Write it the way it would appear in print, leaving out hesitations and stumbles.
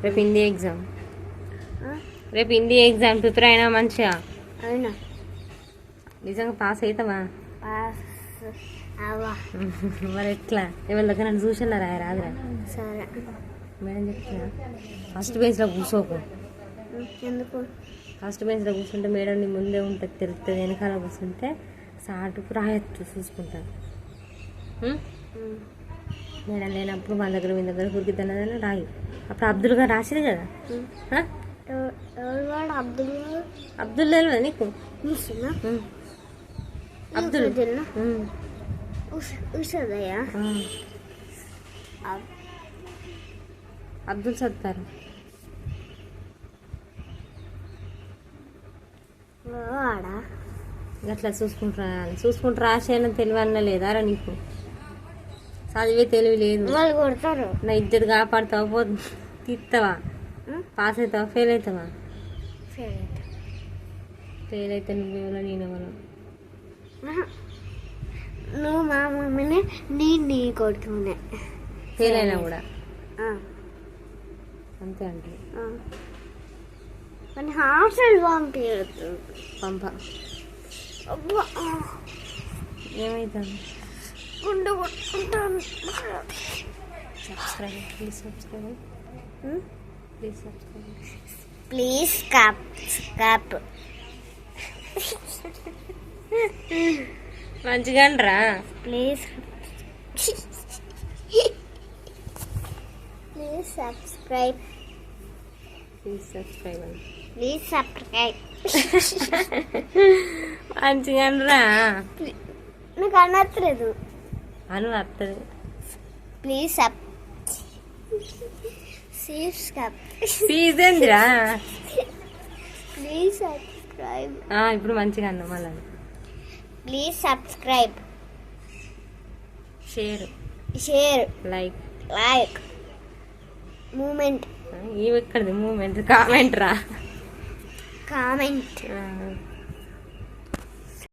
రేపు హిందీ ఎగ్జామ్. రేపు Hindi exam prepare అయినా మంచిగా? అవునా? నిజంగా పాస్ అవుతావా? పాస్ అవ్వా. మరి ఎట్లా? ఎవరి దగ్గర నన్ను చూసినా రాదురా? సరే మేడం చెప్తున్నా, ఫస్ట్ బెంచ్లో కూర్చోకు. ఎందుకు? ఫస్ట్ బెంచ్లో కూర్చుంటే మేడం నీ ముందే ఉంటుంది, తెలుస్తుంది. వెనకాల కూర్చుంటే సాటుకు రాయొచ్చు, చూసుకుంటాను. మేడం లేనప్పుడు మన దగ్గర మీ దగ్గర కురికిద్దన్నదని రాయి. అప్పుడు అబ్దుల్ గారు రాసింది కదా. అబ్దుల్ తెలియదా నీకు? అబ్దుల్ అబ్దుల్ సత్తారు. అట్లా చూసుకుంటూ రాసేయని తెలివన్నా లేదారా నీకు? చదివే తెలివి లేదు. నా ఇద్దరు కాపాడుతావా? తీస్తావా? పాస్ అవుతావా? ఫెయిల్ అవుతావా? ఫెయిల్ అయితే నువ్వెవరో నేనెవరో. నువ్వు మా మమ్మీని నేను నీ కొడుకునే. ఫెయిల్ అయినా కూడా అంతే అంటే హాస్టల్ పంప. ఏమవుతుంది? గుండు కొట్టుకుంటాను. Subscribe please, subscribe please, subscribe please. స్కాప్ మంచిగా రా please. Please subscribe. Please subscribe అని ప్లీజ్ సబ్స్క్రైబ్. మంచిగా రా. నాకు అనట్లేదు. అను వస్తుంది. ప్లీజ్ సీజన్రా. Please subscribe. ఇప్పుడు మంచిగా అన్నా మళ్ళీ. Please subscribe. Share like moment. ఇవి ఎక్కడిది మూమెంట్? కామెంట్ రా. కామెంట్.